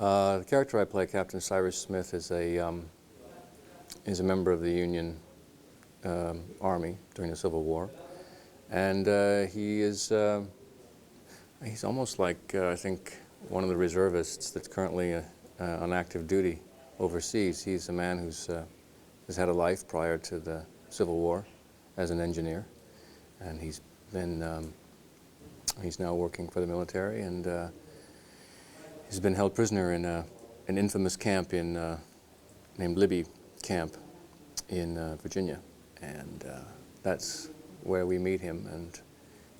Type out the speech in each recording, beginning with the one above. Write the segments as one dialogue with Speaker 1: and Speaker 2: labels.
Speaker 1: The character I play, Captain Cyrus Smith, is a member of the Union Army during the Civil War, and he's almost like I think one of the reservists that's currently on active duty overseas. He's a man who's had a life prior to the Civil War as an engineer, and he's now working for the military, and he's been held prisoner in an infamous camp named Libby Camp in Virginia, and that's where we meet him, and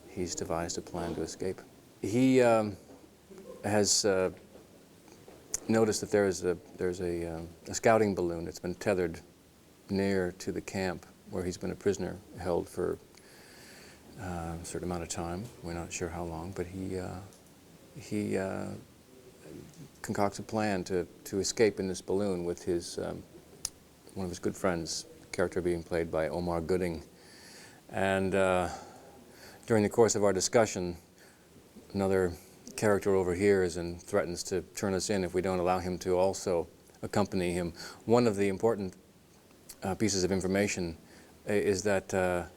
Speaker 1: he's devised a plan to escape. He has noticed that there's a scouting balloon that's been tethered near to the camp where he's been a prisoner held for a certain amount of time. We're not sure how long, but he concocts a plan to escape in this balloon with his one of his good friends, character being played by Omar Gooding. And during the course of our discussion, another character overhears and threatens to turn us in if we don't allow him to also accompany him. One of the important pieces of information is that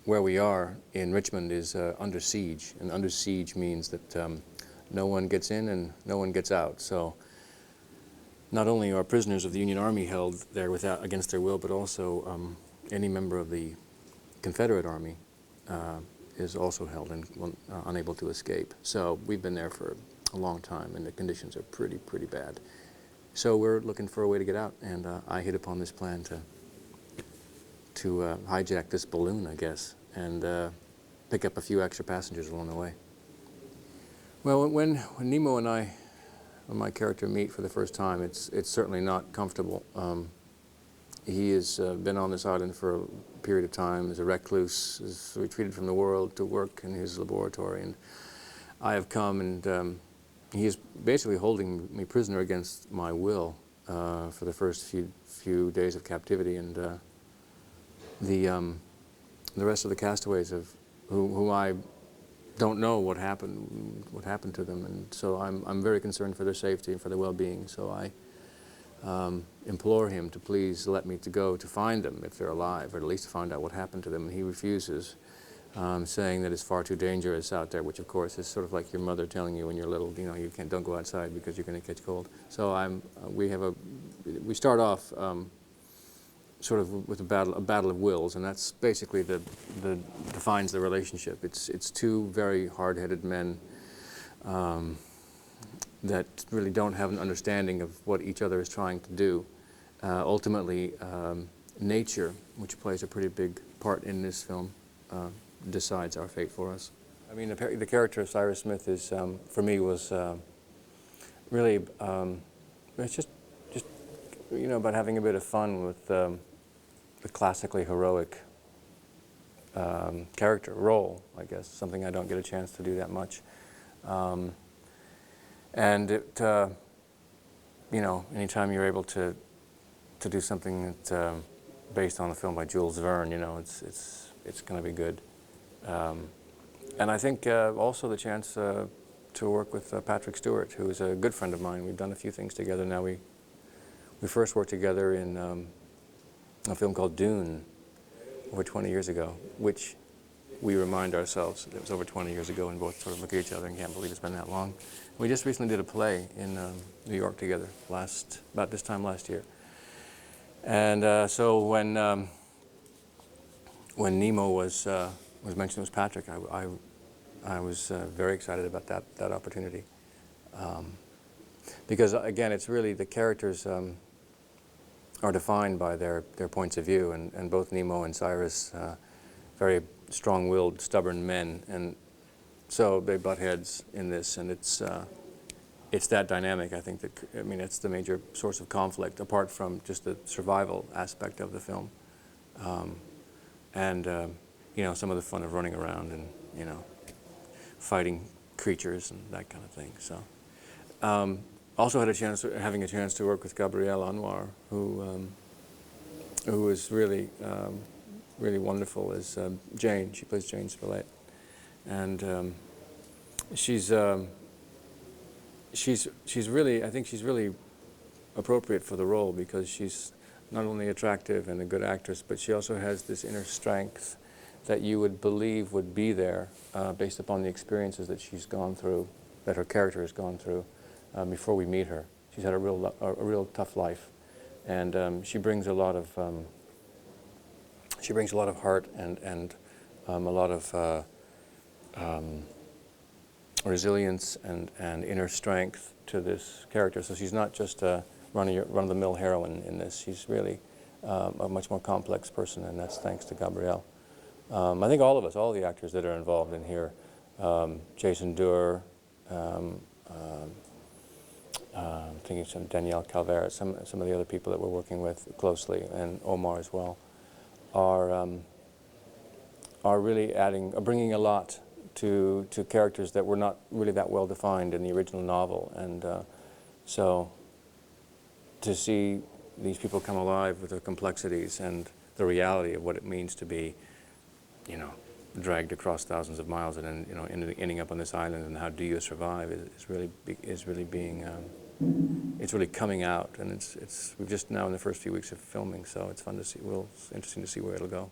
Speaker 1: where we are in Richmond is under siege, and under siege means that no one gets in and no one gets out. So not only are prisoners of the Union Army held there against their will, but also any member of the Confederate Army is also held and unable to escape. So we've been there for a long time, and the conditions are pretty bad. So we're looking for a way to get out, and I hit upon this plan to hijack this balloon, I guess, and pick up a few extra passengers along the way. Well, when Nemo and my character meet for the first time, it's certainly not comfortable. He has been on this island for a period of time as a recluse, is retreated from the world to work in his laboratory, and I have come, and he is basically holding me prisoner against my will for the first few days of captivity, and the rest of the castaways whom I don't know what happened to them, and so I'm very concerned for their safety and for their well-being. So I implore him to please let me go to find them if they're alive, or at least to find out what happened to them. And he refuses, saying that it's far too dangerous out there, which of course is sort of like your mother telling you when you're little, you know, don't go outside because you're going to catch cold. So we start off sort of with a battle of wills, and that's basically defines the relationship. It's two very hard-headed men that really don't have an understanding of what each other is trying to do. Ultimately, nature, which plays a pretty big part in this film, decides our fate for us. I mean, the character of Cyrus Smith is, for me, was really, it's just you know, about having a bit of fun with the classically heroic character role, I guess, something I don't get a chance to do that much. And it, you know, anytime you're able to do something that's based on a film by Jules Verne, you know, it's going to be good. And I think also the chance to work with Patrick Stewart, who is a good friend of mine. We've done a few things together now. We first worked together in a film called Dune over 20 years ago, which we remind ourselves that it was over 20 years ago, and both sort of look at each other and can't believe it's been that long. We just recently did a play in New York together about this time last year. And so when Nemo was mentioned as Patrick, I was very excited about that opportunity. Because again, it's really the characters are defined by their points of view, and both Nemo and Cyrus, very strong-willed, stubborn men, and so they butt heads in this, and it's that dynamic, I think, I mean, it's the major source of conflict, apart from just the survival aspect of the film, and you know, some of the fun of running around and, you know, fighting creatures and that kind of thing. So. Also had having a chance to work with Gabrielle Anwar, who is really wonderful as Jane. She plays Jane Spilett, and she's she's really, I think she's really appropriate for the role, because she's not only attractive and a good actress, but she also has this inner strength that you would believe would be there based upon the experiences that she's gone through, that her character has gone through before we meet her. She's had a real tough life, and she brings a lot of heart and a lot of resilience and inner strength to this character. So she's not just a run-of-the-mill heroine in this. She's really a much more complex person, and that's thanks to Gabrielle. I think all of us, all the actors that are involved in here, Jason Doerr, thinking some Danielle Calvert, some of the other people that we're working with closely, and Omar as well, are really bringing a lot to characters that were not really that well defined in the original novel, and so to see these people come alive with their complexities and the reality of what it means to be, you know, dragged across thousands of miles and then, you know, ending up on this island, and how do you survive is really being it's really coming out, and we're just now in the first few weeks of filming, so it's fun to see. It's interesting to see where it'll go.